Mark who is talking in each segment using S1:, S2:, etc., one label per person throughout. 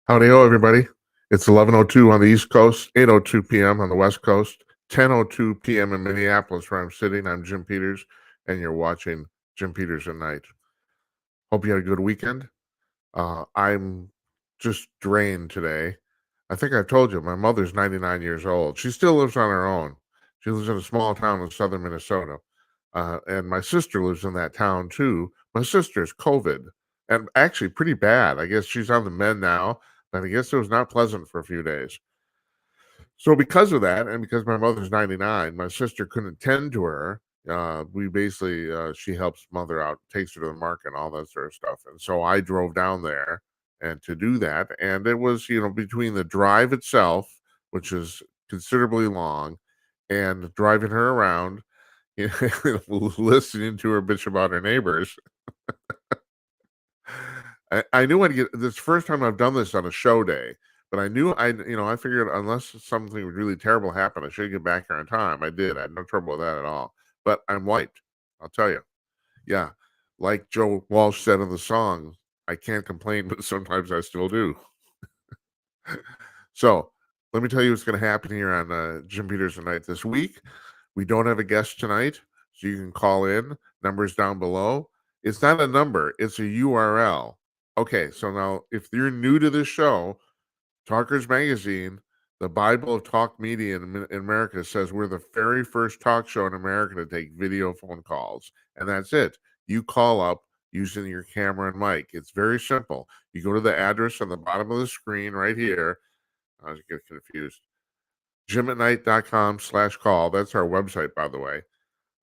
S1: Howdy ho, everybody. It's 11:02 on the East Coast, 8:02 p.m. on the West Coast, 10:02 p.m. in Minneapolis, where I'm sitting. I'm Jim Peters, and you're watching Jim Peters at Night. Hope you had a good weekend. I'm just drained today. I think I told you, my mother's 99 years old. She still lives on her own. She lives in a small town in southern Minnesota. And my sister lives in that town too. My sister's COVID, and actually pretty bad. I guess she's on the mend now, but I guess it was not pleasant for a few days. So because of that, and because my mother's 99, my sister couldn't tend to her. We basically she helps mother out, takes her to the market, and all that sort of stuff. And so I drove down there and to do that, and it was between the drive itself, which is considerably long, and driving her around, listening to her bitch about her neighbors. I knew I'd get this first time I've done this on a show day, but I figured unless something really terrible happened, I should get back here on time. I did. I had no trouble with that at all. But I'm wiped. I'll tell you. Yeah. Like Joe Walsh said in the song, I can't complain, but sometimes I still do. So let me tell you what's going to happen here on Jim Peters Tonight this week. We don't have a guest tonight, so you can call in. Numbers down below. It's not a number, it's a URL. Okay, so now if you're new to this show, Talkers Magazine, the Bible of talk media in America, says we're the very first talk show in America to take video phone calls. And that's it. You call up using your camera and mic. It's very simple. You go to the address on the bottom of the screen right here. I was getting confused. jimatnight.com/call. That's our website, by the way.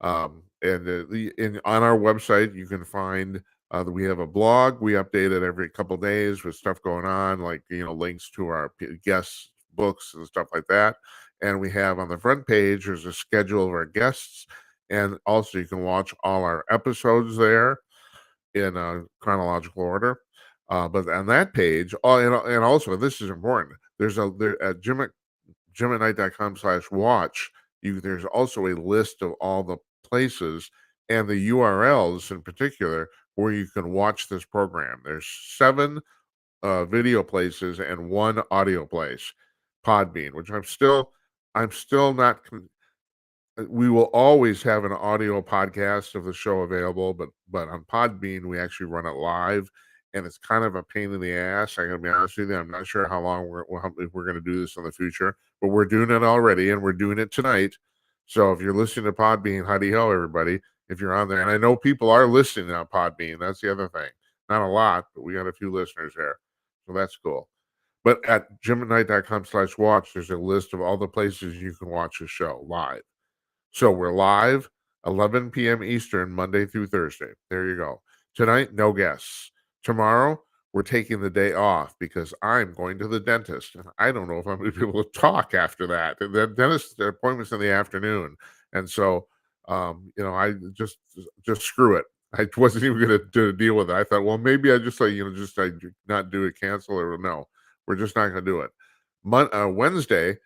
S1: On our website, you can find that we have a blog. We update it every couple days with stuff going on, like links to our guests' books and stuff like that. And we have on the front page there's a schedule of our guests, and also you can watch all our episodes there in chronological order. But on that page, and also this is important. There's at jimatnight.com/watch. There's also a list of all the places and the URLs in particular where you can watch this program. There's 7 video places and 1 audio place, Podbean, which I'm still not. We will always have an audio podcast of the show available, but on Podbean we actually run it live, and it's kind of a pain in the ass. I gotta be honest with you. I'm not sure how long if we're going to do this in the future, but we're doing it already, and we're doing it tonight. So if you're listening to Podbean, howdy ho, everybody! If you're on there, and I know people are listening on Podbean. That's the other thing. Not a lot, but we got a few listeners there, so that's cool. But at jimatnight.com/watch, there's a list of all the places you can watch the show live. So we're live 11 p.m. Eastern, Monday through Thursday. There you go. Tonight, no guests. Tomorrow, we're taking the day off because I'm going to the dentist. And I don't know if I'm going to be able to talk after that. The dentist appointment's in the afternoon. And so, I just screw it. I wasn't even going to deal with it. I thought, well, maybe I just not do it, cancel it. Or no, we're just not going to do it. Wednesday,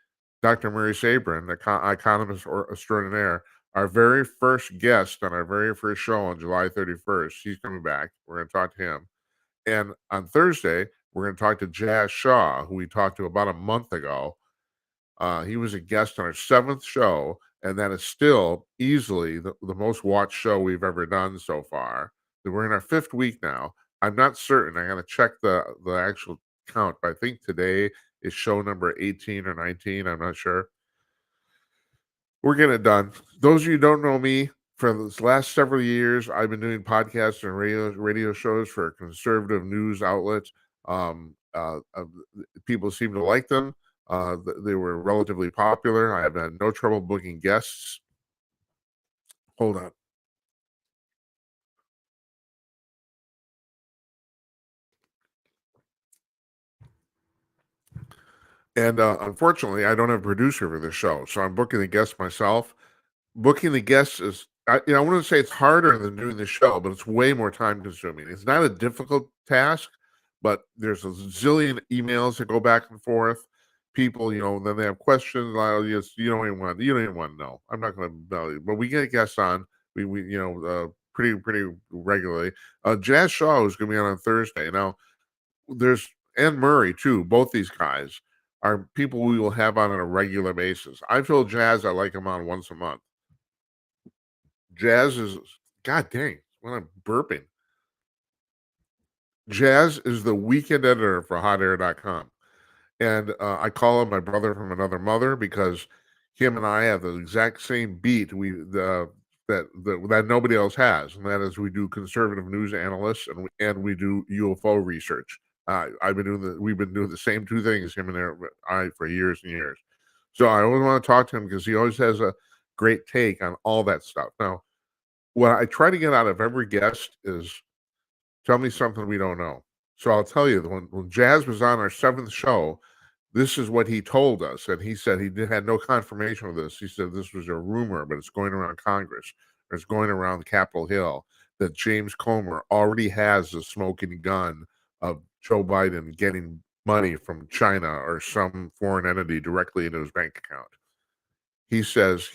S1: Dr. Murray Sabrin, economist extraordinaire, our very first guest on our very first show on July 31st. He's coming back. We're going to talk to him. And on Thursday, we're going to talk to Jazz Shaw, who we talked to about a month ago. He was a guest on our 7th show, and that is still easily the most watched show we've ever done so far. We're in our 5th week now. I'm not certain. I got to check the actual count, but I think today is show number 18 or 19. I'm not sure. We're getting it done. Those of you who don't know me, for the last several years, I've been doing podcasts and radio shows for a conservative news outlet. People seem to like them. They were relatively popular. I have had no trouble booking guests. Hold on. And unfortunately, I don't have a producer for this show, so I'm booking the guests myself. Booking the guests is, I wouldn't say it's harder than doing the show, but it's way more time consuming. It's not a difficult task, but there's a zillion emails that go back and forth. People, then they have questions. You don't even want to know. I'm not going to tell you, but we get guests on. Pretty regularly. Jazz Shaw is going to be on Thursday. Now, there's and Murray too, both these guys are people we will have on a regular basis. I told Jazz I like him on once a month. Jazz is, God dang, when I'm burping. Jazz is the weekend editor for hotair.com. And I call him my brother from another mother because him and I have the exact same beat that nobody else has, and that is we do conservative news analysts and we do UFO research. We've been doing the same two things, him and I, for years and years. So I always want to talk to him because he always has a great take on all that stuff. Now, what I try to get out of every guest is tell me something we don't know. So I'll tell you, when Jazz was on our 7th show, this is what he told us, and he said had no confirmation of this. He said this was a rumor, but it's going around Congress, or it's going around Capitol Hill, that James Comer already has the smoking gun of Joe Biden getting money from China or some foreign entity directly into his bank account. He says,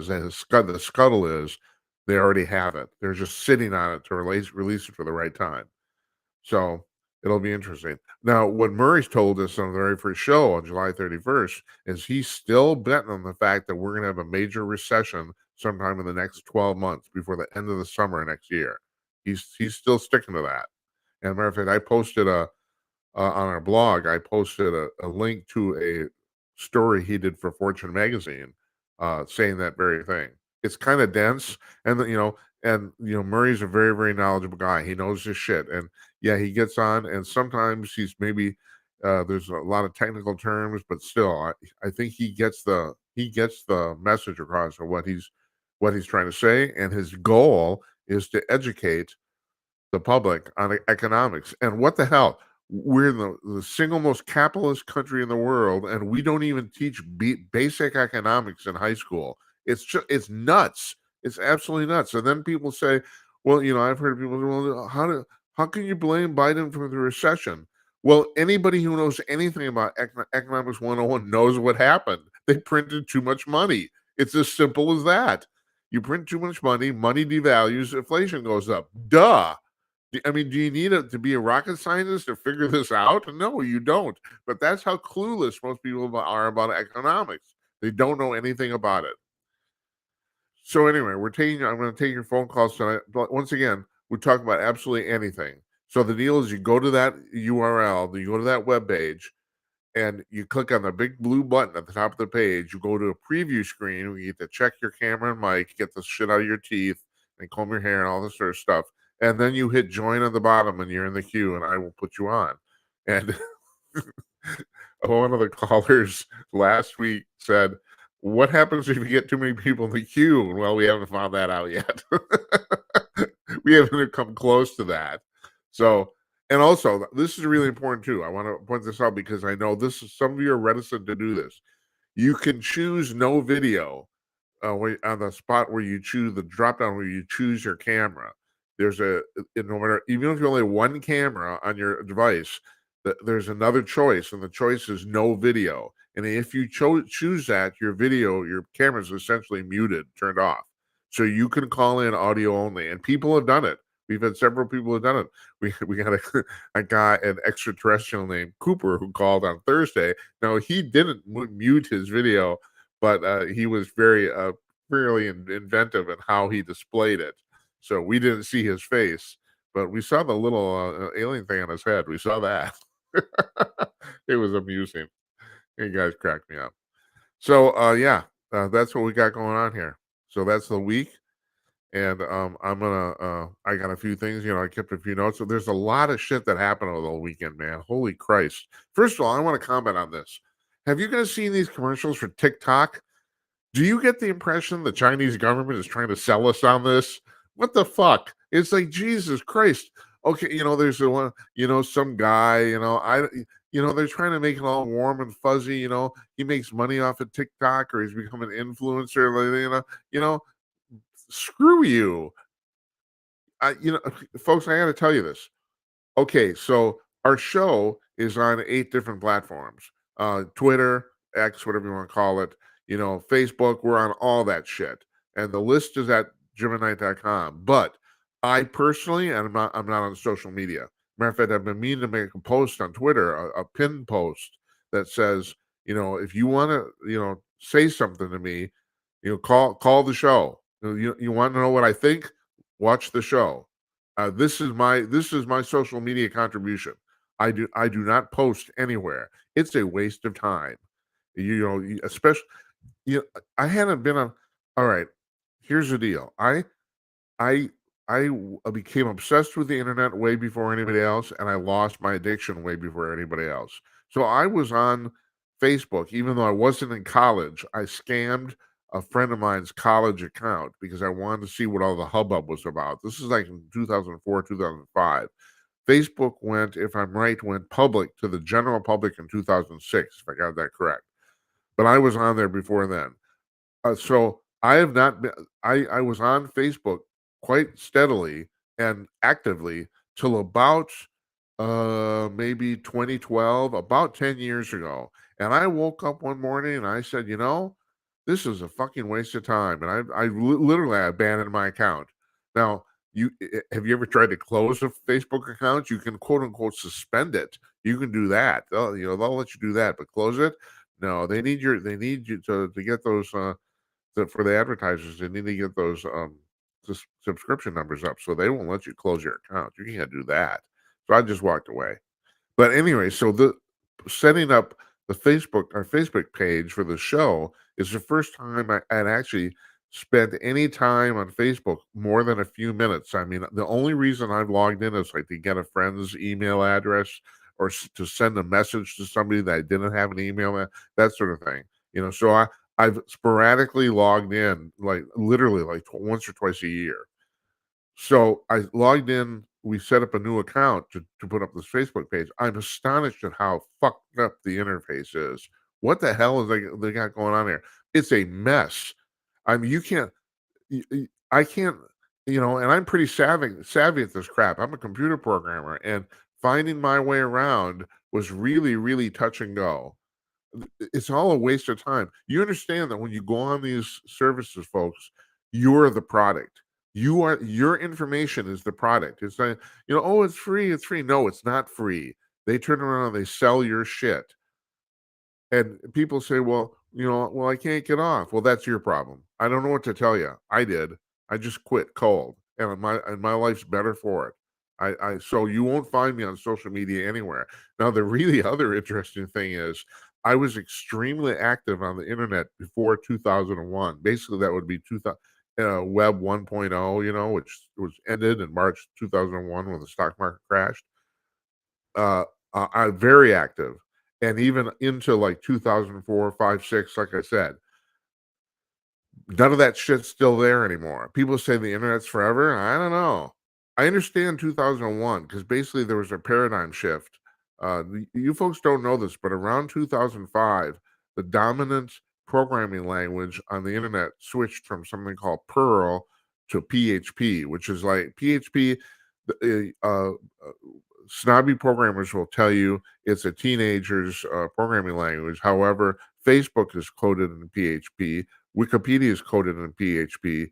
S1: and the scuttle is they already have it. They're just sitting on it to release it for the right time. So it'll be interesting. Now, what Murray's told us on the very first show on July 31st is he's still betting on the fact that we're going to have a major recession sometime in the next 12 months before the end of the summer next year. He's still sticking to that. And matter of fact, I posted on our blog, I posted a link to a story he did for Fortune magazine saying that very thing. It's kind of dense, and Murray's a very, very knowledgeable guy. He knows his shit, and yeah, he gets on, and sometimes he's maybe there's a lot of technical terms, but still, I think he gets the message across of what he's trying to say, and his goal is to educate the public on economics. And what the hell? We're the single most capitalist country in the world, and we don't even teach basic economics in high school. It's nuts. It's absolutely nuts. And then people say, well, I've heard people say, well, how can you blame Biden for the recession? Well, anybody who knows anything about economics 101 knows what happened. They printed too much money. It's as simple as that. You print too much money devalues, inflation goes up. Duh. I mean, do you need to be a rocket scientist to figure this out? No, you don't. But that's how clueless most people are about economics. They don't know anything about it. So anyway, I'm going to take your phone calls tonight. But once again, we talk about absolutely anything. So the deal is you go to that URL, you go to that web page, and you click on the big blue button at the top of the page. You go to a preview screen where you get to check your camera and mic, get the shit out of your teeth, and comb your hair and all this sort of stuff. And then you hit join on the bottom and you're in the queue, and I will put you on. And one of the callers last week said, what happens if you get too many people in the queue? Well, we haven't found that out yet. We haven't come close to that. So, and also, this is really important too. I want to point this out because I know some of you are reticent to do this. You can choose no video on the spot where you choose the drop down where you choose your camera. There's no matter, even if you only have one camera on your device, there's another choice, and the choice is no video. And if you choose that, your camera is essentially muted, turned off. So you can call in audio only, and people have done it. We've had several people who have done it. We got a guy, an extraterrestrial named Cooper, who called on Thursday. Now, he didn't mute his video, but he was very fairly inventive in how he displayed it. So we didn't see his face, but we saw the little alien thing on his head. We saw that. It was amusing. You guys cracked me up. So that's what we got going on here. So that's the week. And I'm gonna I got a few things, I kept a few notes. So there's a lot of shit that happened over the weekend, man. Holy Christ. First of all, I want to comment on this. Have you guys seen these commercials for TikTok? Do you get the impression the Chinese government is trying to sell us on this? What the fuck? It's like, Jesus Christ. Okay, there's the one, some guy, they're trying to make it all warm and fuzzy, he makes money off of TikTok, or he's become an influencer, screw you. Folks, I got to tell you this. Okay, so our show is on 8 different platforms. Twitter, X, whatever you want to call it, Facebook, we're on all that shit. And the list is at jimandknight.com. But I personally, and I'm not on social media. Matter of fact, I've been meaning to make a post on Twitter, a pinned post that says, if you want to, say something to me, call the show. You want to know what I think? Watch the show. This is my social media contribution. I do not post anywhere. It's a waste of time. Especially I hadn't been on. All right, here's the deal. I became obsessed with the internet way before anybody else, and I lost my addiction way before anybody else. So I was on Facebook, even though I wasn't in college. I scammed a friend of mine's college account because I wanted to see what all the hubbub was about. This is like in 2004, 2005. Facebook if I'm right, went public to the general public in 2006, if I got that correct. But I was on there before then. So I have not been. I was on Facebook quite steadily and actively till about maybe 2012, about 10 years ago. And I woke up one morning and I said, this is a fucking waste of time. And literally abandoned my account. Now, have you ever tried to close a Facebook account? You can quote unquote suspend it. You can do that. They'll let you do that, but close it. No, they need you to get those for the advertisers. They need to get those subscription numbers up, so they won't let you close your account. You can't do that. So I just walked away. But anyway, so the setting up our Facebook page for the show is the first time I'd actually spent any time on Facebook more than a few minutes. I mean, the only reason I've logged in is like to get a friend's email address or to send a message to somebody that I didn't have an email, that sort of thing. So I've sporadically logged in, like literally like once or twice a year. So I logged in. We set up a new account to put up this Facebook page. I'm astonished at how fucked up the interface is. What the hell is they got going on here? It's a mess. I mean, you can't. I can't. And I'm pretty savvy at this crap. I'm a computer programmer, and finding my way around was really, really touch and go. It's all a waste of time. You understand that when you go on these services, folks, you're the product. Your information is the product. It's like, oh, it's free, it's free. No, it's not free. They turn around and they sell your shit. And people say, well, I can't get off. Well, that's your problem. I don't know what to tell you. I did. I just quit cold, and my life's better for it. So you won't find me on social media anywhere. Now, the really other interesting thing is I was extremely active on the internet before 2001. Basically, that would be Web 1.0, which was ended in March 2001 when the stock market crashed. I'm very active, and even into like 2004, 5, 6, like I said, none of that shit's still there anymore. People say the internet's forever. I don't know. I understand 2001 because basically there was a paradigm shift. You folks don't know this, but around 2005, the dominant programming language on the internet switched from something called Perl to PHP, which is like PHP. Snobby programmers will tell you it's a teenager's programming language. However, Facebook is coded in PHP. Wikipedia is coded in PHP.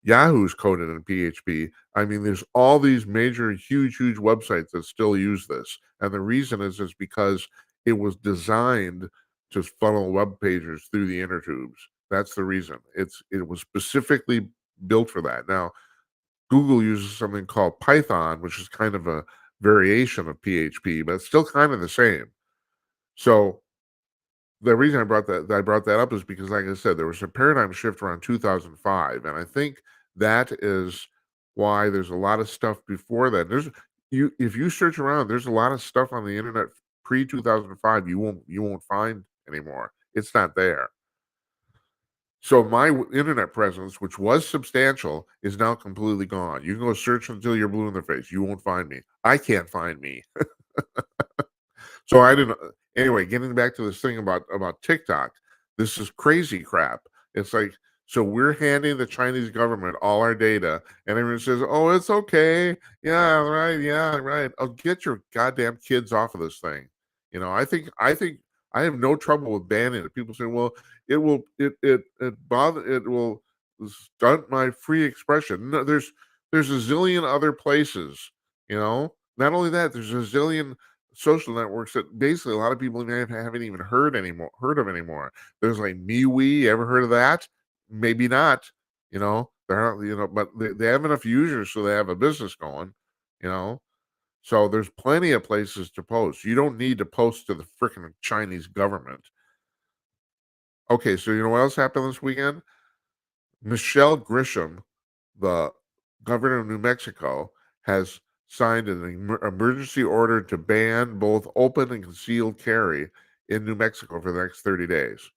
S1: Yahoo's coded in PHP. I mean, there's all these major, huge websites that still use this. And the reason is because it was designed to funnel web pages through the inner tubes. That's the reason. It was specifically built for that. Now, Google uses something called Python, which is kind of a variation of PHP, but it's still kind of the same. So the reason I brought that up is because, like I said, there was a paradigm shift around 2005, and I think that is why there's a lot of stuff before that. If you search around, there's a lot of stuff on the internet pre 2005 you won't find anymore. It's not there. So my internet presence, which was substantial, is now completely gone. You can go search until you're blue in the face. You won't find me. I can't find me. So I didn't. Anyway, getting back to this thing about TikTok, this is crazy crap. It's like, so we're handing the Chinese government all our data, and everyone says, "Oh, it's okay. Yeah, right. Yeah, right. Oh, get your goddamn kids off of this thing." I have no trouble with banning it. People say, "Well, it will stunt my free expression." No, there's a zillion other places, you know. Not only that, there's a zillion social networks that basically a lot of people haven't even heard of anymore. There's like MeWe. Ever heard of that? Maybe not. They're not, but they have enough users so they have a business going. You know, so there's plenty of places to post. You don't need to post to the freaking Chinese government. Okay, so you know what else happened this weekend? Michelle Grisham, the governor of New Mexico, has signed an emergency order to ban both open and concealed carry in New Mexico for the next 30 days.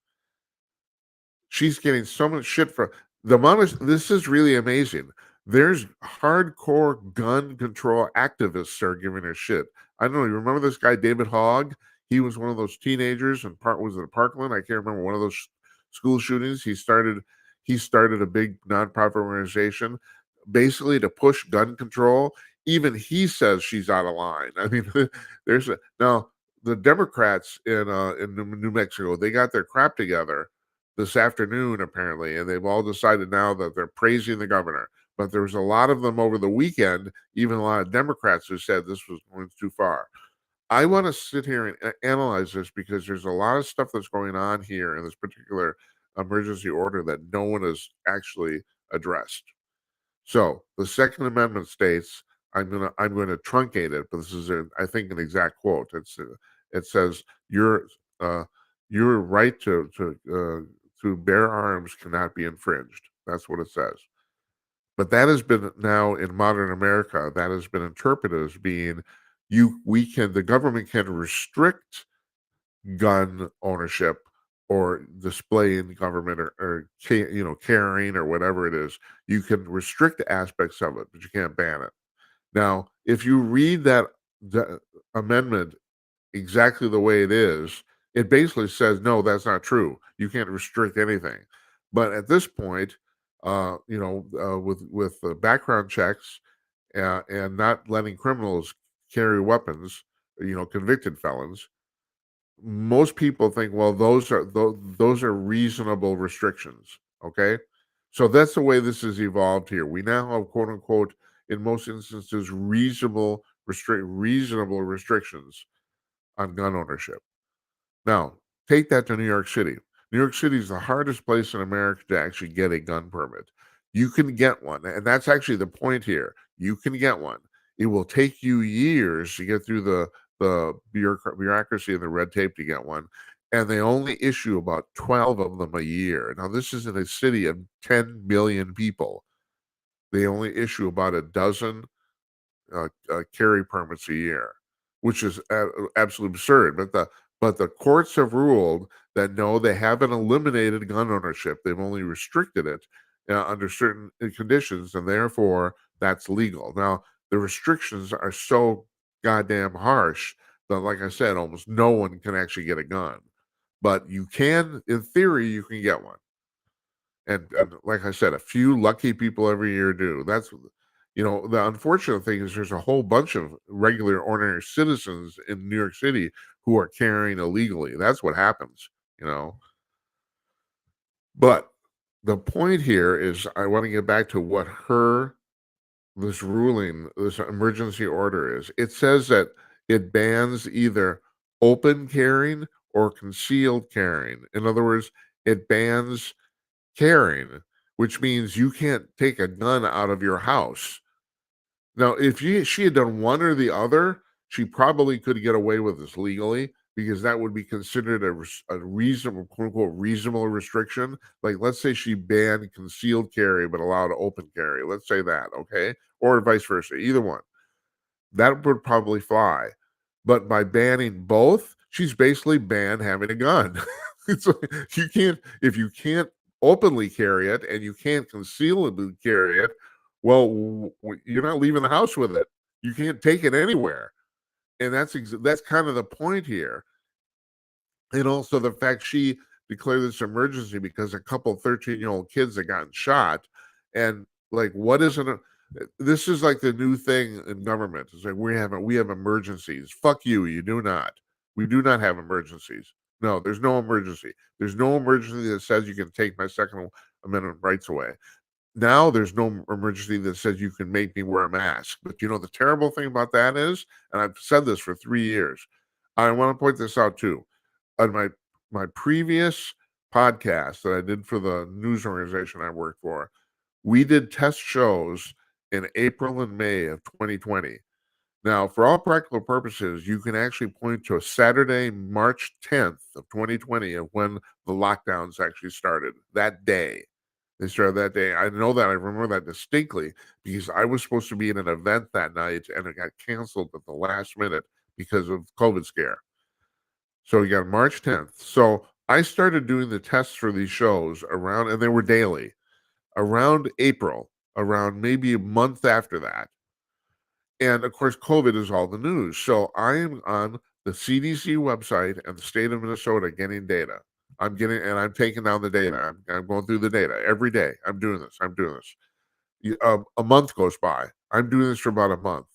S1: She's getting so much shit for the amount of this is really amazing. There's hardcore gun control activists that are giving her shit. I don't know. You remember this guy, David Hogg? He was one of those teenagers and was it Parkland? I can't remember one of those school shootings. He started a big nonprofit organization basically to push gun control. Even he says she's out of line. I mean, now the Democrats in New Mexico, they got their crap together this afternoon, apparently, and they've all decided now that they're praising the governor. But there was a lot of them over the weekend, even a lot of Democrats who said this was going too far. I want to sit here and analyze this because there's a lot of stuff that's going on here in this particular emergency order that no one has actually addressed. So the Second Amendment states, I'm gonna truncate it, but this is I think an exact quote. It says your right to bear arms cannot be infringed. That's what it says. But that has been now in modern America, that has been interpreted as being the government can restrict gun ownership or displaying government or carrying or whatever it is. You can restrict aspects of it, but you can't ban it. Now, if you read the amendment exactly the way it is, it basically says, no, that's not true. You can't restrict anything. But at this point, with background checks and not letting criminals carry weapons, convicted felons, most people think, well, those are reasonable restrictions. Okay, so that's the way this has evolved here. We now have, quote unquote, in most instances, reasonable restrictions on gun ownership. Now, take that to New York City. New York City is the hardest place in America to actually get a gun permit. You can get one, and that's actually the point here. You can get one. It will take you years to get through the bureaucracy and the red tape to get one, and they only issue about 12 of them a year. Now, this is in a city of 10 million people. They only issue about a dozen carry permits a year, which is absolutely absurd. But the courts have ruled that no, they haven't eliminated gun ownership. They've only restricted it under certain conditions, and therefore that's legal. Now, the restrictions are so goddamn harsh that, like I said, almost no one can actually get a gun. But you can, in theory, you can get one. And like I said, a few lucky people every year do. That's the unfortunate thing is there's a whole bunch of regular ordinary citizens in New York City who are carrying illegally. That's what happens. But the point here is I want to get back to what this ruling, this emergency order is. It says that it bans either open carrying or concealed carrying. In other words, it bans carrying, which means you can't take a gun out of your house. Now, if she had done one or the other, she probably could get away with this legally because that would be considered a reasonable, quote unquote, reasonable restriction. Like, let's say she banned concealed carry but allowed open carry. Let's say that, okay? Or vice versa, either one. That would probably fly. But by banning both, she's basically banned having a gun. It's like, if you can't openly carry it and you can't concealedly carry it, well, you're not leaving the house with it. You can't take it anywhere, and that's kind of the point here. And also the fact she declared this emergency because a couple 13-year-old kids had gotten shot, and like, what isn't it? This is like the new thing in government. It's like we have emergencies. Fuck you. You do not. We do not have emergencies. No, there's no emergency. There's no emergency that says you can take my Second Amendment rights away. Now there's no emergency that says you can make me wear a mask. But you know, the terrible thing about that is, and I've said this for 3 years, I want to point this out too. On my previous podcast that I did for the news organization I worked for, we did test shows in April and May of 2020. Now, for all practical purposes, you can actually point to a Saturday, March 10th of 2020 of when the lockdowns actually started. That day. They started that day. I know that. I remember that distinctly because I was supposed to be in an event that night and it got canceled at the last minute because of COVID scare. So you got March 10th. So I started doing the tests for these shows around, and they were daily, around April, around maybe a month after that. And of course, COVID is all the news. So I am on the CDC website and the state of Minnesota getting data. I'm taking down the data. I'm going through the data every day. I'm doing this. I'm doing this. A month goes by. I'm doing this for about a month.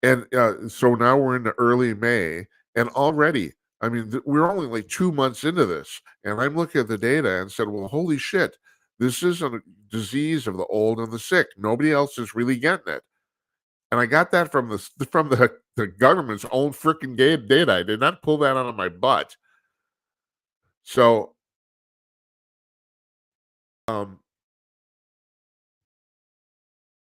S1: And so now we're into early May, and already, I mean, we're only like 2 months into this. And I'm looking at the data and said, well, holy shit, this is a disease of the old and the sick. Nobody else is really getting it. And I got that from the government's own freaking data. I did not pull that out of my butt. So, um,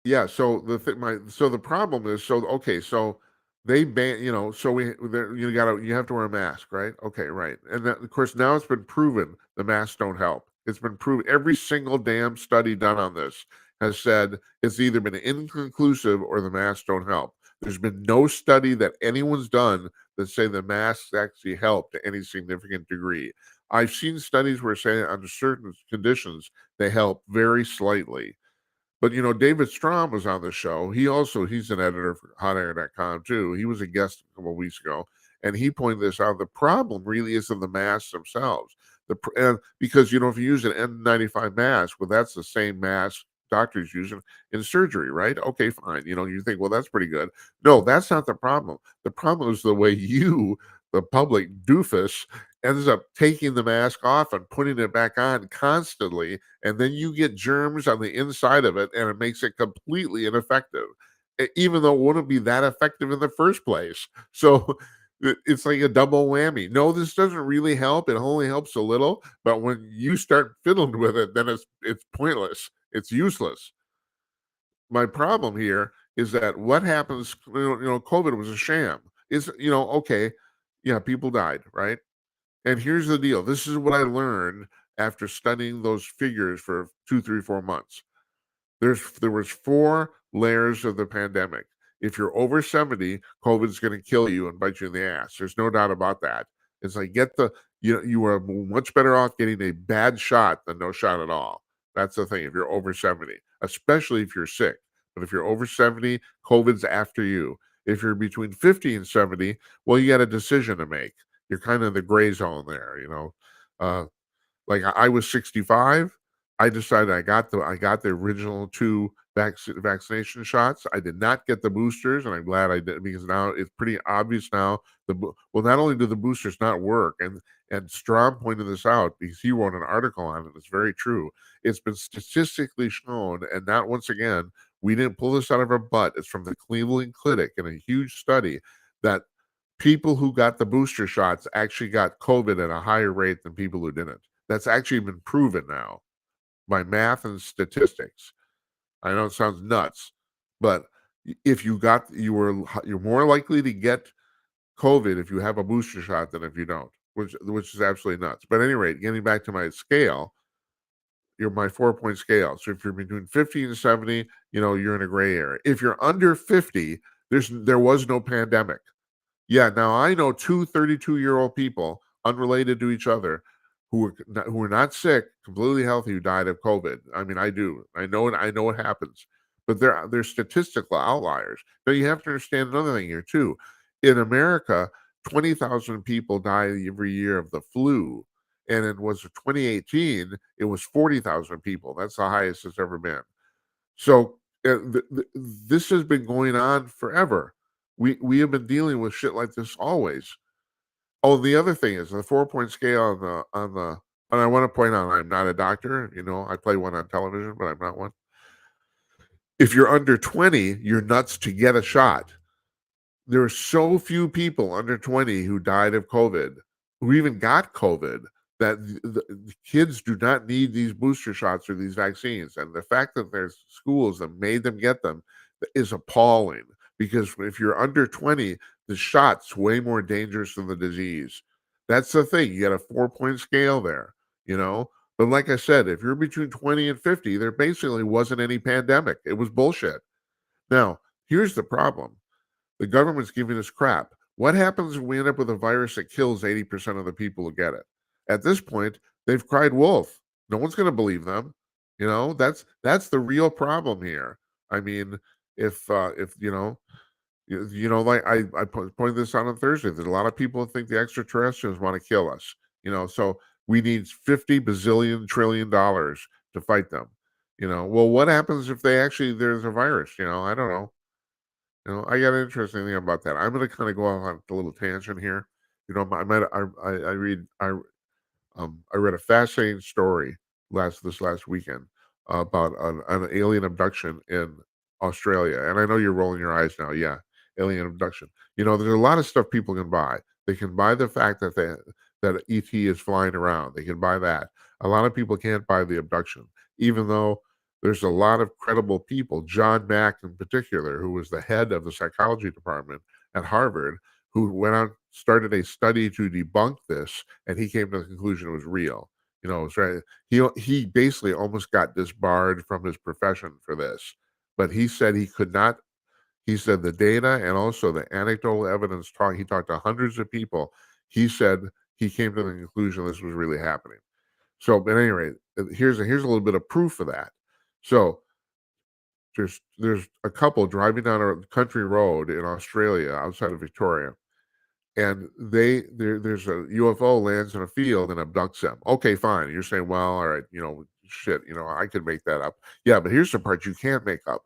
S1: yeah. So the problem is, so okay, so they ban, so you have to wear a mask, right? Okay, right. And that, of course, now it's been proven the masks don't help. It's been proven. Every single damn study done on this has said it's either been inconclusive or the masks don't help. There's been no study that anyone's done that say the masks actually help to any significant degree. I've seen studies where say under certain conditions they help very slightly. But David Strom was on the show. He's an editor for hotair.com too. He was a guest a couple of weeks ago, and he pointed this out. The problem really isn't the masks themselves. And because if you use an N95 mask, well, that's the same mask doctors use in surgery, right? Okay, fine. You think, well, that's pretty good. No, that's not the problem. The problem is the way you, the public doofus, ends up taking the mask off and putting it back on constantly, and then you get germs on the inside of it, and it makes it completely ineffective, even though it wouldn't be that effective in the first place. So it's like a double whammy. No, this doesn't really help. It only helps a little, but when you start fiddling with it, then it's pointless. It's useless. My problem here is that what happens, COVID was a sham. It's, okay, yeah, people died, right? And here's the deal. This is what I learned after studying those figures for 2, 3, 4 months. There was 4 layers of the pandemic. If you're over 70, COVID's going to kill you and bite you in the ass. There's no doubt about that. It's like you are much better off getting a bad shot than no shot at all. That's the thing. If you're over 70, especially if you're sick. But if you're over 70, COVID's after you. If you're between 50 and 70, well, you got a decision to make. You're kind of in the gray zone there. Uh, like I was 65. I decided I got the original 2 vaccination shots. I did not get the boosters, and I'm glad I did because now it's pretty obvious now. Well, not only do the boosters not work, and Strom pointed this out because he wrote an article on it. It's very true. It's been statistically shown, and not once again, we didn't pull this out of our butt. It's from the Cleveland Clinic in a huge study that people who got the booster shots actually got COVID at a higher rate than people who didn't. That's actually been proven now by math and statistics. I know it sounds nuts, but if you're more likely to get COVID if you have a booster shot than if you don't, which is absolutely nuts. But at any rate, getting back to my scale, my 4-point scale. So if you're between 50 and 70, you're in a gray area. If you're under 50, there was no pandemic. Yeah, now I know 2 32-year-old people unrelated to each other who are not sick, completely healthy, who died of COVID. I mean, I do. I know it happens. But they're statistical outliers. Now you have to understand another thing here too. In America, 20,000 people die every year of the flu. And it was 2018, it was 40,000 people. That's the highest it's ever been. So this has been going on forever. We have been dealing with shit like this always. Oh, the other thing is the 4-point scale and I want to point out I'm not a doctor. I play one on television, but I'm not one. If you're under 20, you're nuts to get a shot. There are so few people under 20 who died of COVID, who even got COVID, that the kids do not need these booster shots or these vaccines. And the fact that there's schools that made them get them is appalling, because if you're under 20, the shot's way more dangerous than the disease. That's the thing. You got a 4-point scale there, you know? But like I said, if you're between 20 and 50, there basically wasn't any pandemic. It was bullshit. Now, here's the problem. The government's giving us crap. What happens if we end up with a virus that kills 80% of the people who get it? At this point, they've cried wolf. No one's going to believe them. You know, that's the real problem here. I mean, if like I pointed this out on Thursday. There's a lot of people who think the extraterrestrials want to kill us. So we need 50 bazillion trillion dollars to fight them. Well, what happens if there's a virus? I don't know. I got an interesting thing about that. I'm going to kind of go off on a little tangent here. I read a fascinating story this last weekend about an alien abduction in Australia. And I know you're rolling your eyes now. Yeah, alien abduction. There's a lot of stuff people can buy. They can buy the fact that ET is flying around. They can buy that. A lot of people can't buy the abduction, even though there's a lot of credible people. John Mack, in particular, who was the head of the psychology department at Harvard, who went out, started a study to debunk this, and he came to the conclusion it was real. It's right. He basically almost got disbarred from his profession for this, but he said he could not. He said the data and also the anecdotal evidence he talked to hundreds of people. He said he came to the conclusion this was really happening. So, at any rate, here's a little bit of proof of that. So there's a couple driving down a country road in Australia outside of Victoria, and there's a UFO lands in a field and abducts them. Okay, fine. You're saying, well, all right, shit, I could make that up. Yeah, but here's the part you can't make up.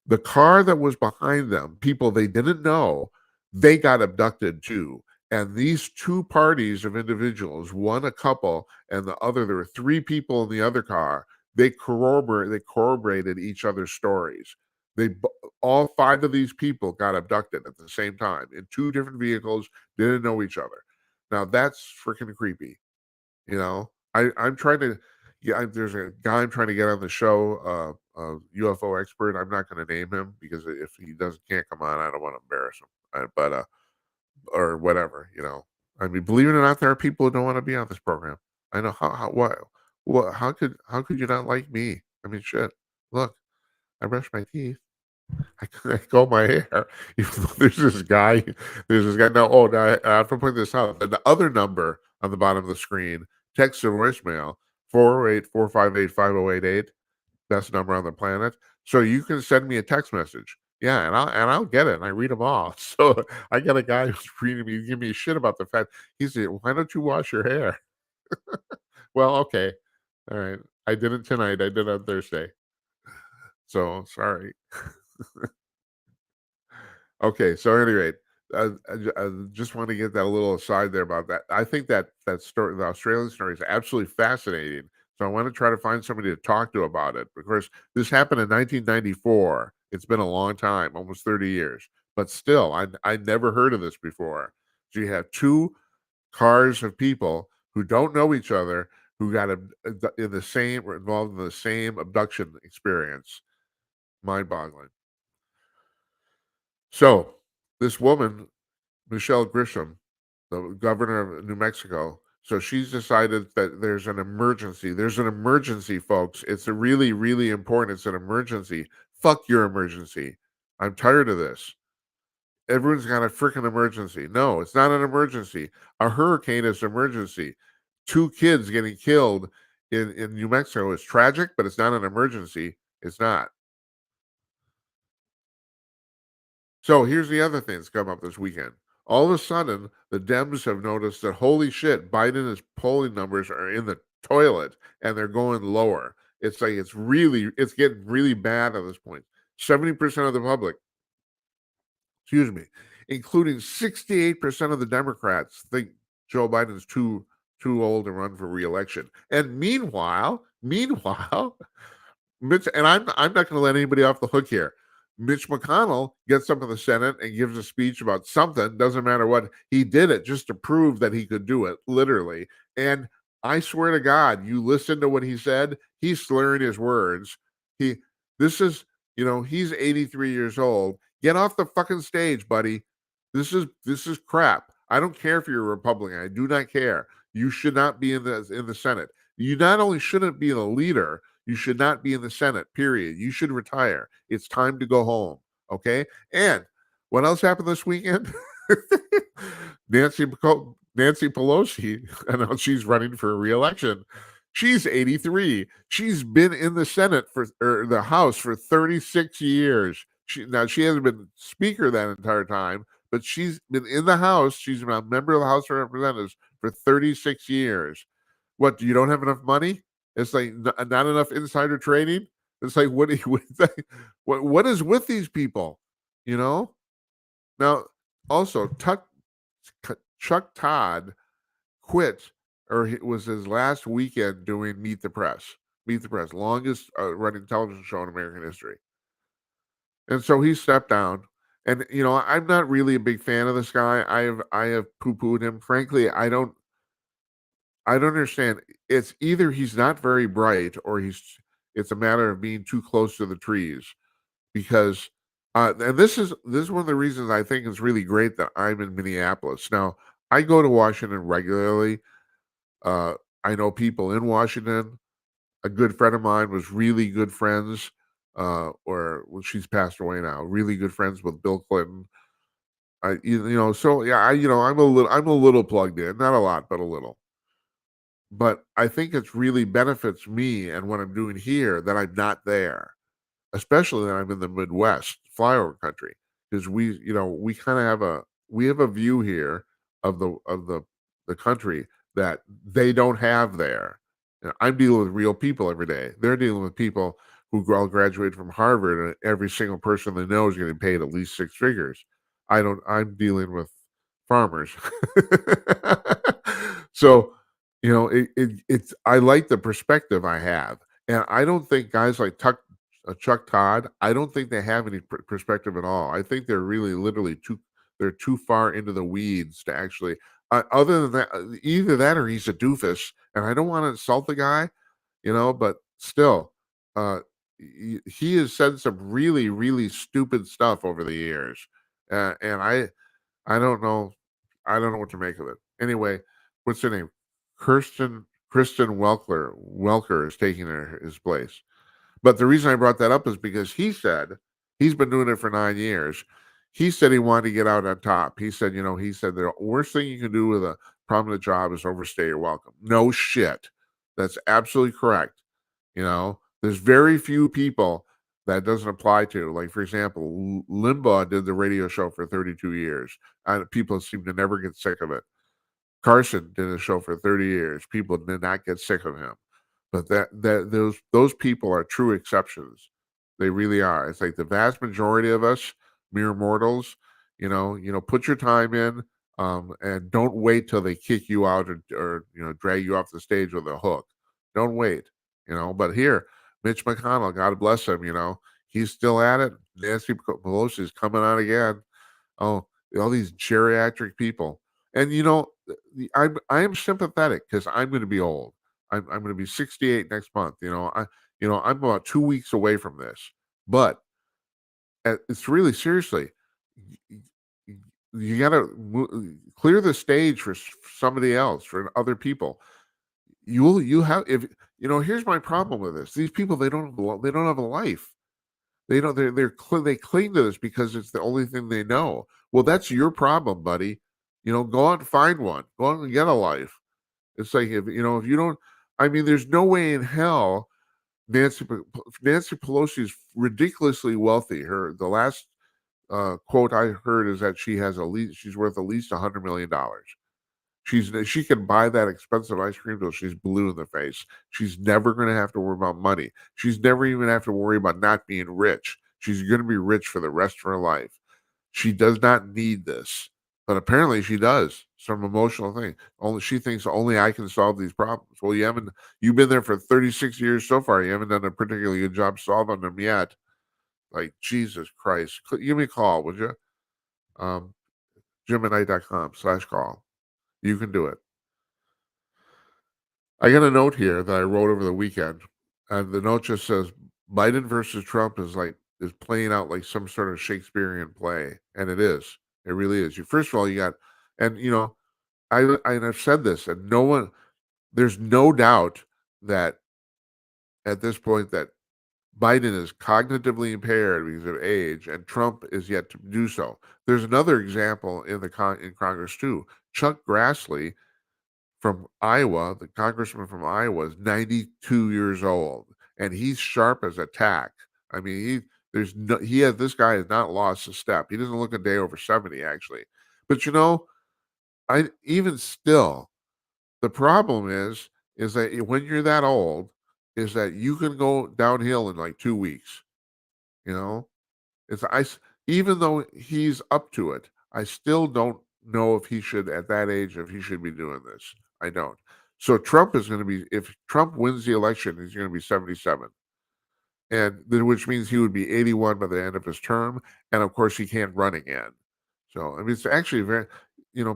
S1: The car that was behind them, people they didn't know, they got abducted too. And these two parties of individuals, one a couple and the other, there were three people in the other car. They corroborated each other's stories. All five of these people got abducted at the same time in two different vehicles, didn't know each other. Now that's freaking creepy. I'm trying to. Yeah, there's a guy I'm trying to get on the show, a UFO expert. I'm not going to name him because if he can't come on, I don't want to embarrass him. But or whatever. I mean, believe it or not, there are people who don't want to be on this program. I know what how could you not like me? I mean, shit. Look, I brush my teeth. I comb my hair. There's this guy. No, I have to point this out. The other number on the bottom of the screen, text or voicemail, 408-458-5088. Best number on the planet. So you can send me a text message. Yeah, and I'll get it. And I read them all. So I got a guy who's reading me, give me shit about the fact. He said, "Why don't you wash your hair?" Well, okay, all right. I didn't tonight. I did on Thursday. So sorry. Okay, so at any rate, I just want to get that little aside there about that. I think that story, the Australian story, is absolutely fascinating. So I want to try to find somebody to talk to about it. Of course, this happened in 1994. It's been a long time, almost 30 years. But still, I never heard of this before. So you have two cars of people who don't know each other who got involved in the same abduction experience. Mind-boggling. So this woman, Michelle Grisham, the governor of New Mexico. So she's decided that there's an emergency. There's an emergency, folks. It's a really, really important. It's an emergency. Fuck your emergency. I'm tired of this. Everyone's got a freaking emergency. No, it's not an emergency. A hurricane is an emergency. Two kids getting killed in New Mexico is tragic, but it's not an emergency. It's not. So here's the other thing that's come up this weekend. All of a sudden, the Dems have noticed that holy shit, Biden's polling numbers are in the toilet and they're going lower. It's like it's getting really bad at this point. 70% of the public, excuse me, including 68% of the Democrats think Joe Biden's too old to run for re-election. And meanwhile, Mitch, and I'm not going to let anybody off the hook here. Mitch McConnell gets up in the Senate and gives a speech about something. Doesn't matter what, he did it just to prove that he could do it, literally. And I swear to God, you listen to what he said. He's slurring his words. He, this is, he's 83 years old. Get off the fucking stage, buddy. This is crap. I don't care if you're a Republican. I do not care. You should not be in the Senate. You not only shouldn't be a leader, you should not be in the Senate, period. You should retire. It's time to go home. Okay. And what else happened this weekend? Nancy Pelosi announced she's running for re-election. She's 83. She's been in the Senate or the House for 36 years. She hasn't been Speaker that entire time, but she's been in the House. She's been a member of the House of Representatives for 36 years. What, you don't have enough money? It's like not enough insider trading. It's like what is with these people? Now, also Chuck Todd quit, or it was his last weekend doing Meet the Press. Meet the Press, longest running television show in American history. And so he stepped down. And I'm not really a big fan of this guy. I have poo-pooed him. Frankly, I don't understand. It's either he's not very bright or it's a matter of being too close to the trees, because and this is one of the reasons I think it's really great that I'm in Minneapolis. Now, I go to Washington regularly. I know people in Washington. A good friend of mine was really good friends, she's passed away now. Really good friends with Bill Clinton. So yeah, I'm a little plugged in, not a lot, but a little. But I think it really benefits me and what I'm doing here that I'm not there, especially that I'm in the Midwest, flyover country, because we kind of have a view here of the country that they don't have there. I'm dealing with real people every day. They're dealing with people who all graduated from Harvard, and every single person they know is getting paid at least six figures. I'm dealing with farmers. So, it's I like the perspective I have. And I don't think guys like Chuck Todd, I don't think they have any perspective at all. I think they're really literally they're too far into the weeds to actually, other than that, either that or he's a doofus. And I don't want to insult the guy, but still, he has said some really, really stupid stuff over the years. And I don't know. I don't know what to make of it. Anyway, what's her name? Kristen Welker is taking his place. But the reason I brought that up is because he said he's been doing it for 9 years. He said he wanted to get out on top. He said the worst thing you can do with a prominent job is overstay your welcome. No shit. That's absolutely correct. There's very few people that doesn't apply to. Like, for example, Limbaugh did the radio show for 32 years. And people seem to never get sick of it. Carson did a show for 30 years. People did not get sick of him. But those people are true exceptions. They really are. It's like the vast majority of us, mere mortals, put your time in, and don't wait till they kick you out or drag you off the stage with a hook. Don't wait. But here, Mitch McConnell, God bless him, he's still at it. Nancy Pelosi is coming on again. Oh, all these geriatric people. And I am sympathetic because I'm going to be old. I'm going to be 68 next month. I'm about 2 weeks away from this, but it's really seriously, you got to clear the stage for somebody else, for other people. You have, if here's my problem with this: these people, they don't have a life. They don't. They cling to this because it's the only thing they know. Well, that's your problem, buddy. Go out and find one. Go out and get a life. It's like if you don't. I mean, there's no way in hell Nancy Pelosi is ridiculously wealthy. The last quote I heard is that she's worth at least $100 million. She can buy that expensive ice cream till she's blue in the face. She's never going to have to worry about money. She's never even have to worry about not being rich. She's going to be rich for the rest of her life. She does not need this, but apparently she does. some emotional thing. Only she thinks only I can solve these problems. Well, you've been there for 36 years so far. You haven't done a particularly good job solving them yet. Like, Jesus Christ. Give me a call, would you? Um, Gemini.com/call. You can do it. I got a note here that I wrote over the weekend, and the note just says Biden versus Trump is playing out like some sort of Shakespearean play, and it is. It really is. You first of all, you got, and I've said this, and there's no doubt that at this point that Biden is cognitively impaired because of age, and Trump is yet to do so. There's another example in Congress too. Chuck Grassley from Iowa, the congressman from Iowa, is 92 years old, and he's sharp as a tack. I mean, this guy has not lost a step. He doesn't look a day over 70, actually. But I even still, the problem is that when you're that old, is that you can go downhill in like 2 weeks. You know, it's I s- even though he's up to it, I still don't know if he should at that age if he should be doing this. I don't. So Trump is going to be if Trump wins the election, he's going to be 77, and which means he would be 81 by the end of his term, and of course he can't run again. So I mean, it's actually very,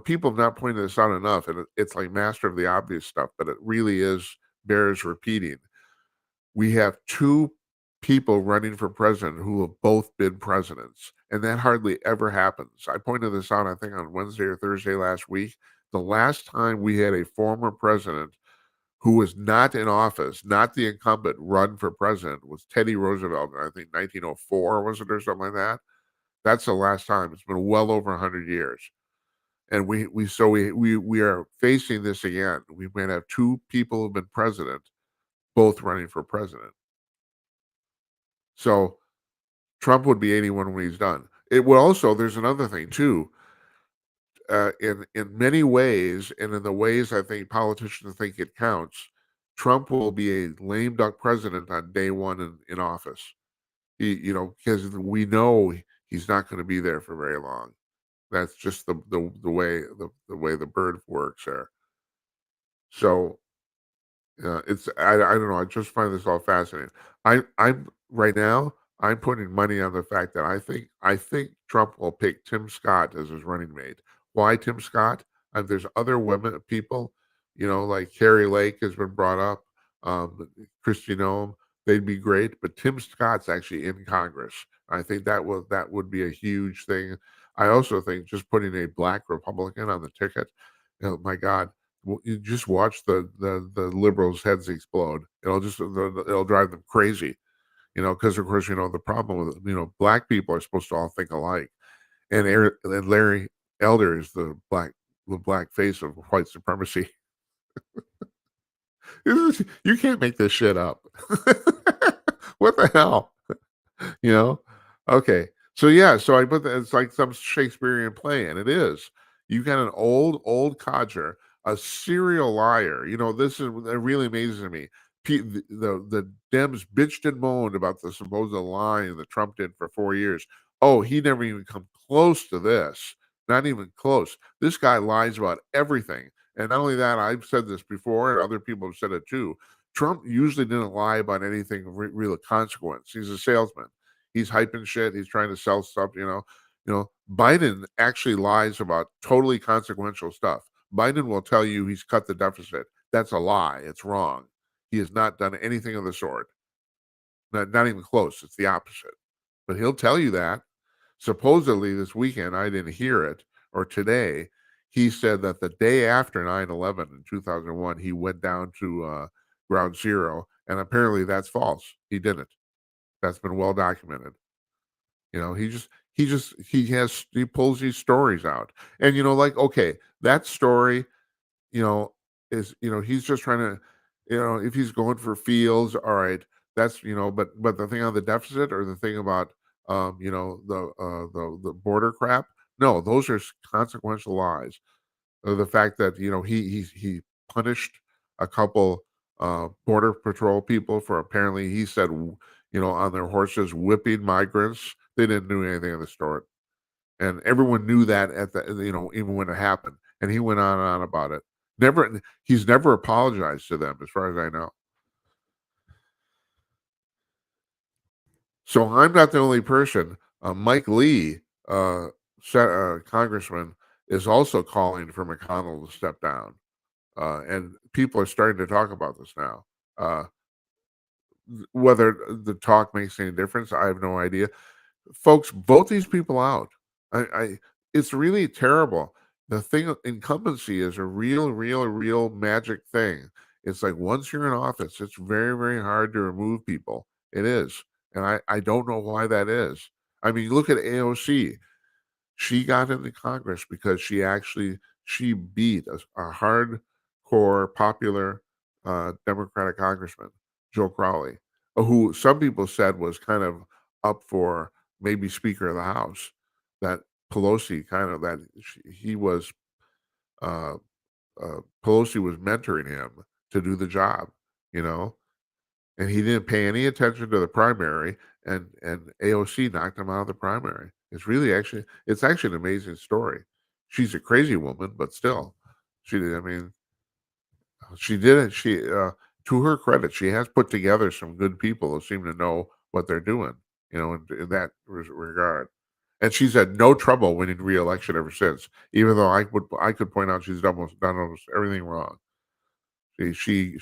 S1: people have not pointed this out enough, and it's like master of the obvious stuff, but it really is bears repeating. We have two people running for president who have both been presidents, and that hardly ever happens. I pointed this out, I think, on Wednesday or Thursday last week. The last time we had a former president who was not in office, not the incumbent, run for president was Teddy Roosevelt. I think 1904 was it or something like that. That's the last time. It's been well over 100 years, and we are facing this again. We might have two people who've been president, both running for president. So Trump would be 81 when he's done. It will also. There's another thing too. In many ways, and in the ways I think politicians think it counts, Trump will be a lame duck president on day one in office. Because we know he's not going to be there for very long. That's just the way the bird works there. So it's I don't know. I just find this all fascinating. I'm right now. I'm putting money on the fact that I think Trump will pick Tim Scott as his running mate. Why Tim Scott? There's other women people, like Carrie Lake has been brought up, Kristi Noem. They'd be great, but Tim Scott's actually in Congress. I think that would be a huge thing. I also think just putting a black Republican on the ticket, my God, you just watch the liberals' heads explode. It'll drive them crazy, because of course the problem with black people are supposed to all think alike, and Larry Elder is the black face of white supremacy. You can't make this shit up. What the hell? You know? Okay. So yeah, so I put that it's like some Shakespearean play, and it is. You got an old codger, a serial liar. It really amazes me. The Dems bitched and moaned about the supposed lying that Trump did for 4 years. Oh, he never even come close to this. Not even close. This guy lies about everything. And not only that, I've said this before, and other people have said it too. Trump usually didn't lie about anything of real consequence. He's a salesman. He's hyping shit. He's trying to sell stuff. Biden actually lies about totally consequential stuff. Biden will tell you he's cut the deficit. That's a lie. It's wrong. He has not done anything of the sort. Not even close. It's the opposite. But he'll tell you that. Supposedly this weekend, I didn't hear it, or today, he said that the day after 9/11 in 2001, he went down to ground zero, and apparently that's false. He didn't. That's been well documented. He pulls these stories out. And like, okay, that story, you know, he's just trying to, if he's going for Fields, all right, that's, but the thing on the deficit or the thing about the border crap, no, those are consequential lies. The fact that, he punished a couple border patrol people for apparently, he said, on their horses whipping migrants. They didn't do anything of the sort. And everyone knew that even when it happened. And he went on and on about it. He's never apologized to them, as far as I know. So I'm not the only person. Mike Lee, congressman, is also calling for McConnell to step down. And people are starting to talk about this now. Whether the talk makes any difference, I have no idea. Folks, vote these people out. It's really terrible. The thing, incumbency is a real magic thing. It's like once you're in office, it's very, very hard to remove people. It is. And I don't know why that is. I mean, look at AOC. She got into Congress because she beat a hardcore popular Democratic congressman, Joe Crowley, who some people said was kind of up for maybe Speaker of the House. That Pelosi kind of that he was uh, Pelosi was mentoring him to do the job, you know, and he didn't pay any attention to the primary, and AOC knocked him out of the primary. It's actually an amazing story. She's a crazy woman, but still, she did. I mean, she did it. To her credit, she has put together some good people who seem to know what they're doing, in that regard. And she's had no trouble winning re-election ever since. Even though I could point out she's done almost everything wrong. She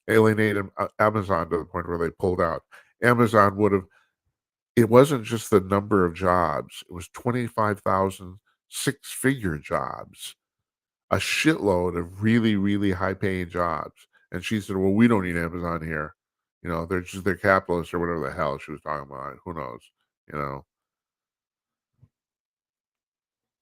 S1: alienated Amazon to the point where they pulled out. Amazon would have. It wasn't just the number of jobs; it was 25,000 six-figure jobs, a shitload of really, really high-paying jobs. And she said, "Well, we don't need Amazon here. They're capitalists or whatever the hell she was talking about. Who knows? You know."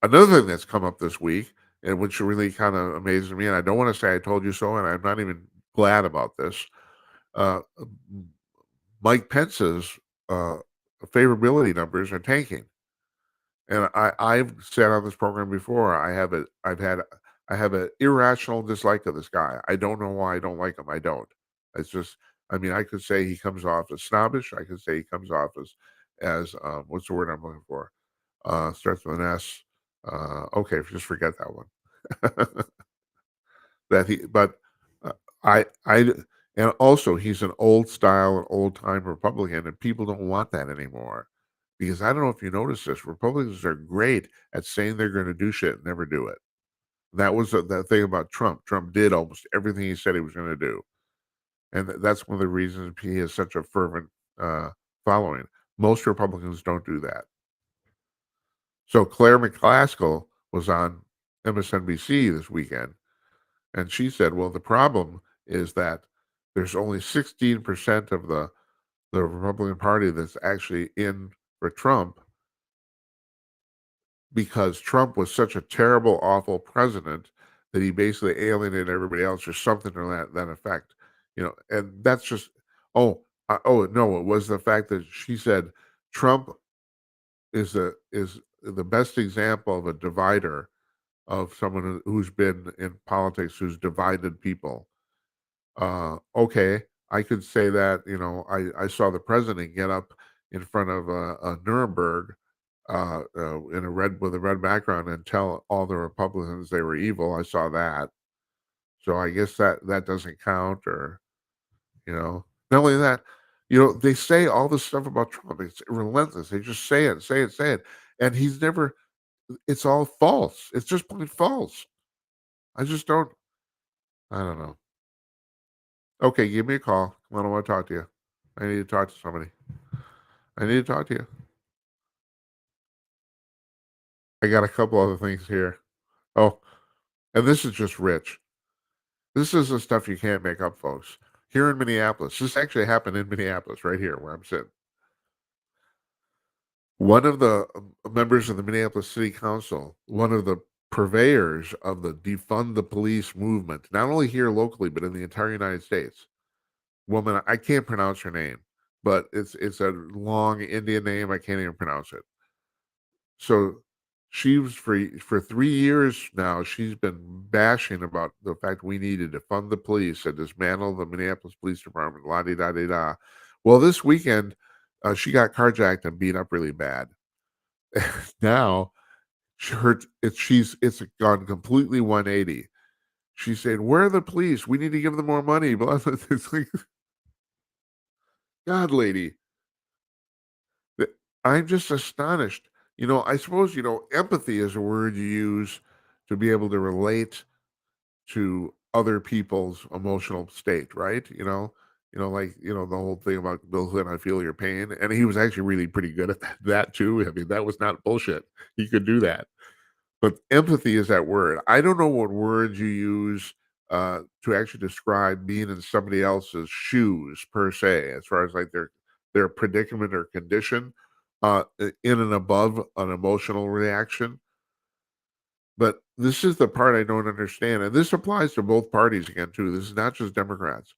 S1: Another thing that's come up this week, and which really kind of amazes me, and I don't want to say I told you so, and I'm not even glad about this. Uh, Mike Pence's favorability numbers are tanking, and I've said on this program before I have an irrational dislike of this guy. I don't know why I don't like him. I don't. It's just I mean I could say he comes off as snobbish. I could say he comes off as what's the word I'm looking for? Starts with an S. Okay, just forget that one. That he but, I and also he's an old style and old time Republican, and people don't want that anymore. Because I don't know if you noticed this, Republicans are great at saying they're gonna do shit and never do it. That was the thing about Trump. Trump did almost everything he said he was gonna do, and that's one of the reasons he has such a fervent, following. Most Republicans don't do that. So Claire McCaskill was on MSNBC this weekend, and she said, "Well, the problem is that there's only 16% of the Republican Party that's actually in for Trump because Trump was such a terrible, awful president that he basically alienated everybody else or something to that effect." And that's just oh no, it was the fact that she said Trump is the best example of a divider, of someone who's been in politics, who's divided people. Okay, I could say that, I saw the president get up in front of a Nuremberg, in a red background and tell all the Republicans they were evil. I saw that. So I guess that doesn't count, or, not only that, they say all this stuff about Trump. It's relentless. They just say it, say it, say it. And he's never, it's all false. It's just plain false. I just I don't know. Okay, give me a call. I don't want to talk to you. I need to talk to somebody. I need to talk to you. I got a couple other things here. Oh, and this is just rich. This is the stuff you can't make up, folks. Here in Minneapolis, this actually happened in Minneapolis, right here where I'm sitting. One of the members of the Minneapolis City Council, one of the purveyors of the defund the police movement, not only here locally, but in the entire United States. Woman, I can't pronounce her name, but it's a long Indian name. I can't even pronounce it. So she was for 3 years now. She's been bashing about the fact we needed to fund the police and dismantle the Minneapolis Police Department. La di da di da. Well, this weekend she got carjacked and beat up really bad. Now It's gone completely 180. She's saying, "Where are the police? We need to give them more money." But it's like, God, lady, I'm just astonished. I suppose empathy is a word you use to be able to relate to other people's emotional state, right? Like the whole thing about Bill Clinton, I feel your pain, and he was actually really pretty good at that too. I mean, that was not bullshit. He could do that. But empathy is that word. I don't know what words you use to actually describe being in somebody else's shoes per se, as far as like their predicament or condition, in and above an emotional reaction. But this is the part I don't understand, and this applies to both parties again too. This is not just Democrats.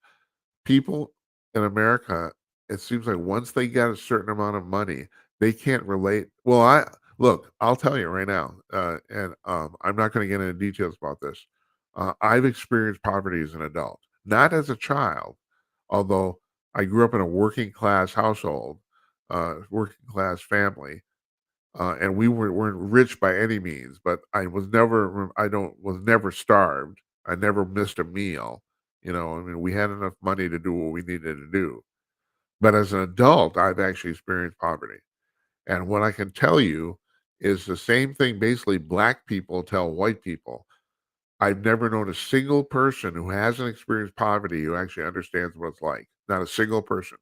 S1: People in America, it seems like once they get a certain amount of money, they can't relate. Well, I'll tell you right now, and I'm not going to get into details about this. I've experienced poverty as an adult, not as a child, although I grew up in a working class household, working class family, and weren't rich by any means, but I was never starved. I never missed a meal. I mean, we had enough money to do what we needed to do. But as an adult, I've actually experienced poverty. And what I can tell you is the same thing basically black people tell white people. I've never known a single person who hasn't experienced poverty who actually understands what it's like. Not a single person.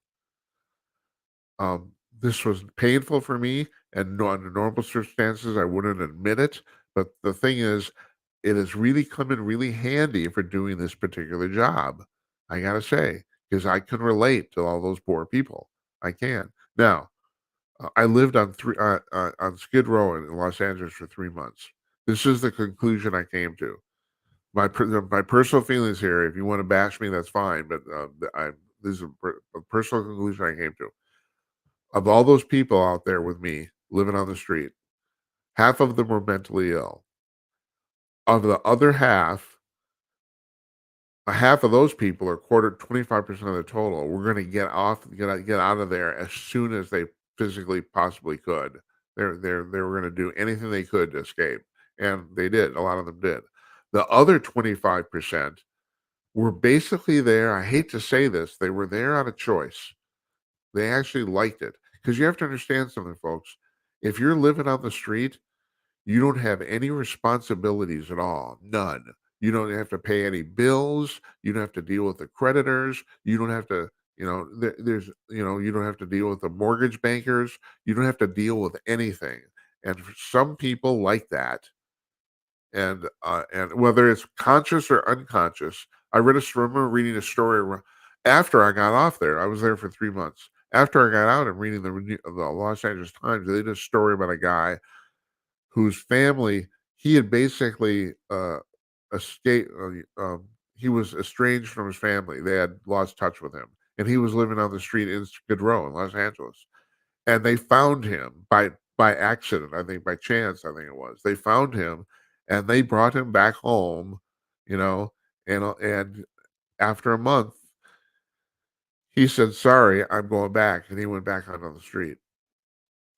S1: This was painful for me, and under normal circumstances, I wouldn't admit it. But the thing is, it has really come in really handy for doing this particular job. I gotta say, because I can relate to all those poor people. I can. Now, I lived on Skid Row in Los Angeles for 3 months. This is the conclusion I came to. My personal feelings here. If you want to bash me, that's fine. But this is a personal conclusion I came to. Of all those people out there with me living on the street, half of them were mentally ill. Of the other half, a half of those people are quarter 25% of the total. We're going to get out of there as soon as they physically possibly could. They were going to do anything they could to escape, and they did. A lot of them did. The other 25% were basically there. I hate to say this, they were there out of choice. They actually liked it because you have to understand something, folks. If you're living on the street, you don't have any responsibilities at all. None. You don't have to pay any bills. You don't have to deal with the creditors. You don't have to, you don't have to deal with the mortgage bankers. You don't have to deal with anything. And for some people like that, and whether it's conscious or unconscious, remember reading a story after I got off there. I was there for 3 months. After I got out and reading the Los Angeles Times, they did a story about a guy whose family he had basically escaped. He was estranged from his family. They had lost touch with him, and he was living on the street in Skid Row in Los Angeles. And they found him by accident, I think, by chance, I think it was. They found him, and they brought him back home. You know, and after a month, he said, "Sorry, I'm going back," and he went back out on the street.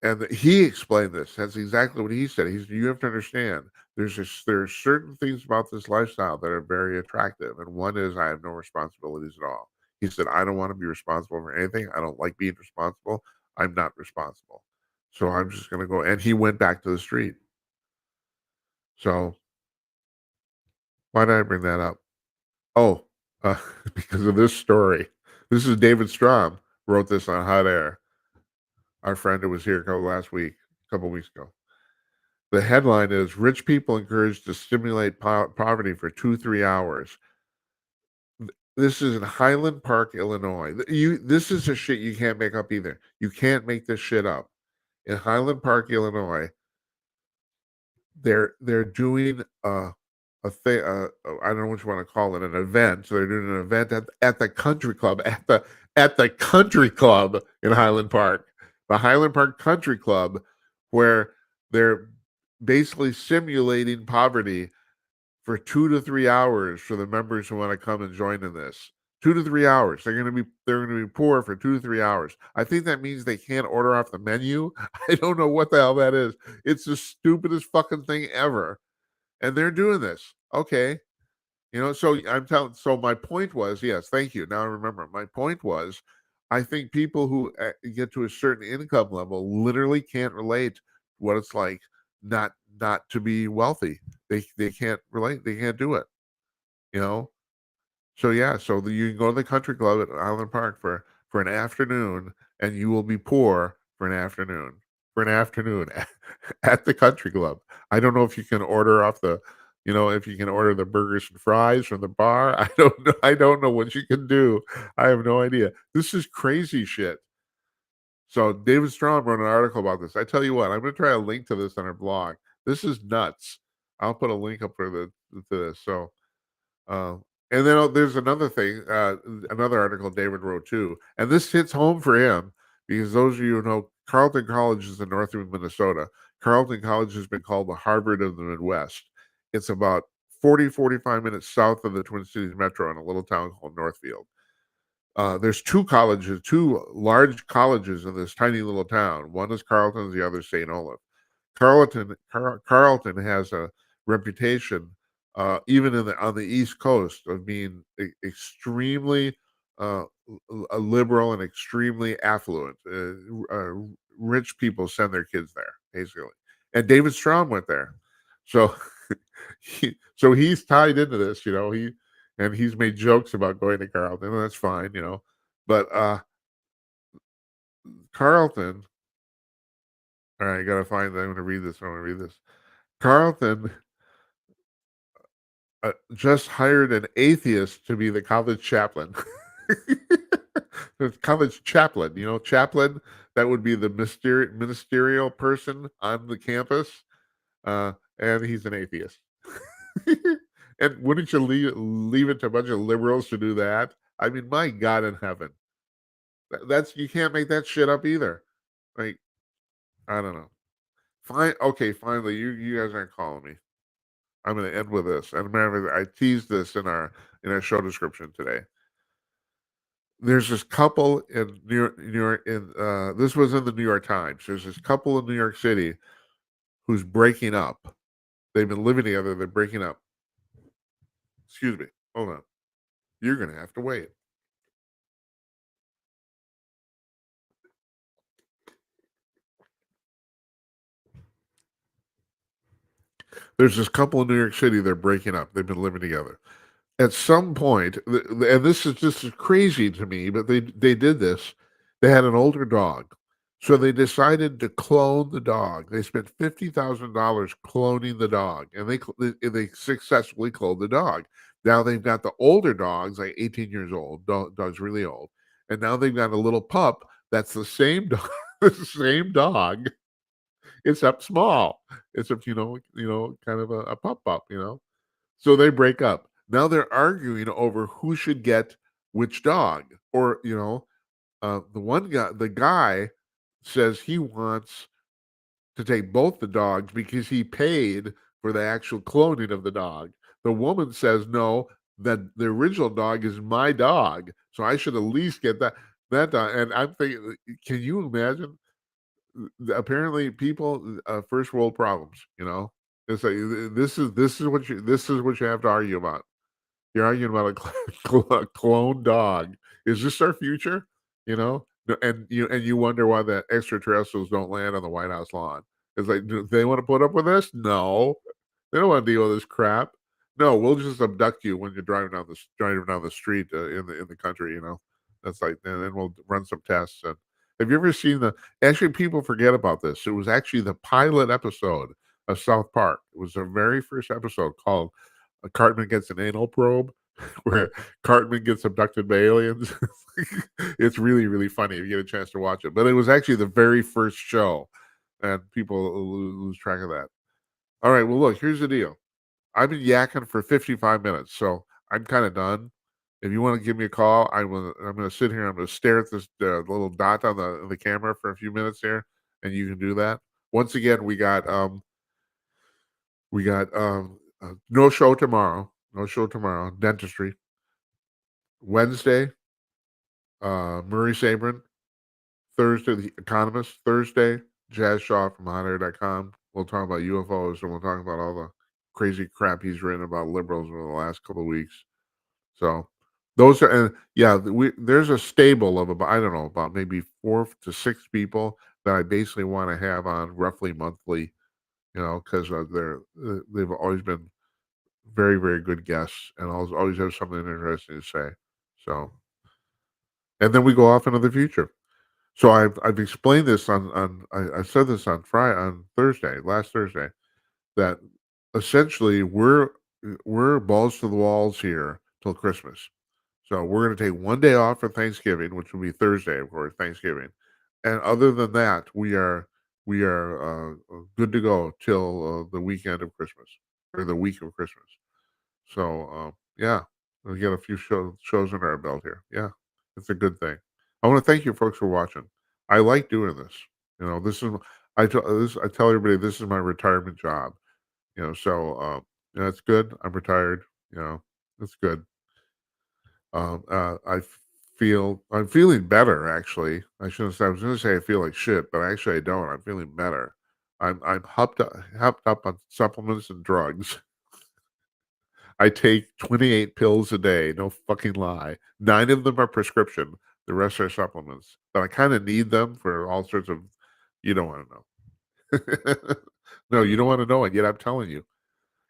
S1: And he explained this. That's exactly what he said. You have to understand, there's certain things about this lifestyle that are very attractive, and one is I have no responsibilities at all. He said, I don't want to be responsible for anything. I don't like being responsible. I'm not responsible. So I'm just going to go. And he went back to the street. So why did I bring that up? Oh, because of this story. This is David Strom wrote this on Hot Air. Our friend who was here a couple weeks ago. The headline is Rich People Encouraged to Stimulate Poverty for 2-3 hours. This is in Highland Park, Illinois. This is a shit you can't make up either. You can't make this shit up. In Highland Park, Illinois, they're doing a thing. I don't know what you want to call it, an event. So they're doing an event at the country club at the country club in Highland Park, the Highland Park Country Club, where they're basically simulating poverty for 2 to 3 hours for the members who want to come and join in this 2 to 3 hours. They're gonna be poor for 2 to 3 hours. I think that means they can't order off the menu. I don't know what the hell that is. It's the stupidest fucking thing ever, and they're doing this. Okay. So my point was, yes, thank you. Now I remember. My point was, I think people who get to a certain income level literally can't relate what it's like not to be wealthy. They can't relate. They can't do it. You know. So yeah, you can go to the country club at Island Park for an afternoon, and you will be poor for an afternoon. For an afternoon at the country club. I don't know if you can order off if you can order the burgers and fries from the bar. I don't know. I don't know what you can do. I have no idea. This is crazy shit. So David Strom wrote an article about this. I tell you what, I'm going to try a link to this on our blog. This is nuts. I'll put a link up for to this. So uh, and then there's another thing, another article David wrote too, and this hits home for him because those of you who know, Carleton College is in northern Minnesota. Carleton College has been called the Harvard of the Midwest. It's about 45 minutes south of the Twin Cities Metro in a little town called Northfield. There's two large colleges in this tiny little town. One is Carleton, the other St. Olaf. Carleton has a reputation, even on the East Coast, of being extremely liberal and extremely affluent. Rich people send their kids there, basically. And David Strom went there, so he's tied into this. He's made jokes about going to Carleton, and that's fine. But Carleton. All right, I gotta find. I'm gonna read this. Carleton just hired an atheist to be the college chaplain. The college chaplain, chaplain, that would be the ministerial person on the campus, and he's an atheist. And wouldn't you leave it to a bunch of liberals to do that? I mean, my God in heaven, that's you can't make that shit up either. Like, I don't know. Fine, okay, finally, you guys aren't calling me. I'm going to end with this. And remember, I teased this in our show description today. There's this couple in New York. This was in the New York Times. There's this couple in New York City who's breaking up. They've been living together. They're breaking up. Excuse me. Hold on. You're going to have to wait. There's this couple in New York City. They're breaking up. They've been living together. At some point, and this is just crazy to me, but they did this. They had an older dog, so they decided to clone the dog. They spent $50,000 cloning the dog, and they successfully cloned the dog. Now they've got the older dogs, like 18 years old. Dog's really old, and now they've got a little pup that's the same dog, the same dog, except small. Except kind of a pup. So they break up. Now they're arguing over who should get which dog. Or, the guy says he wants to take both the dogs because he paid for the actual cloning of the dog. The woman says, no, that the original dog is my dog. So I should at least get that dog. And I'm thinking, can you imagine? Apparently people, first world problems. It's like this is what you have to argue about. You're arguing about a clone dog. Is this our future? And you wonder why the extraterrestrials don't land on the White House lawn. It's like, do they want to put up with this? No, they don't want to deal with this crap. No, we'll just abduct you when you're driving down the street, in the country. That's like, and then we'll run some tests. And have you ever seen the? Actually, people forget about this. It was actually the pilot episode of South Park. It was the very first episode called Cartman Gets an Anal Probe, where Cartman gets abducted by aliens. It's really, really funny if you get a chance to watch it. But it was actually the very first show, and people lose track of that. All right, well, look, here's the deal. I've been yakking for 55 minutes, so I'm kind of done. If you want to give me a call, I'm going to sit here. I'm going to stare at this little dot on the camera for a few minutes here, and you can do that. Once again, we got no show tomorrow. No show tomorrow. Dentistry. Wednesday, Murray Sabrin. Thursday, The Economist. Thursday, Jazz Shaw from HotAir.com. We'll talk about UFOs and we'll talk about all the crazy crap he's written about liberals over the last couple of weeks. So those are, and yeah, there's a stable of about, I don't know, about maybe 4 to 6 people that I basically want to have on roughly monthly, because they've always been very, very good guests and always have something interesting to say. So, and then we go off into the future. So I've explained this I said this on Friday, on Thursday, last Thursday, that essentially we're balls to the walls here till Christmas. So we're going to take one day off for Thanksgiving, which will be Thursday, of course, Thanksgiving, and other than that, we are good to go till the weekend of Christmas or the week of Christmas. So yeah, we get a few shows in our belt here. Yeah, it's a good thing. I want to thank you folks for watching. I like doing this. This is I tell everybody this is my retirement job. So it's good. I'm retired. It's good. I'm feeling better actually. I shouldn't say I was going to say I feel like shit, but actually I don't. I'm feeling better. I'm hopped up on supplements and drugs. I take 28 pills a day, no fucking lie. 9 of them are prescription, the rest are supplements. But I kinda need them for all sorts of you don't wanna know. No, you don't wanna know, and yet I'm telling you.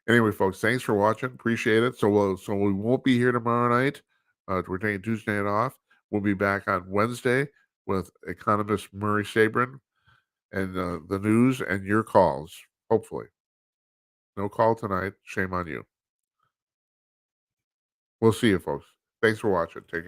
S1: Anyway, folks, thanks for watching, appreciate it. So we won't be here tomorrow night. We're taking Tuesday night off. We'll be back on Wednesday with economist Murray Sabrin and, the news and your calls, hopefully. No call tonight, shame on you. We'll see you, folks. Thanks for watching, take care.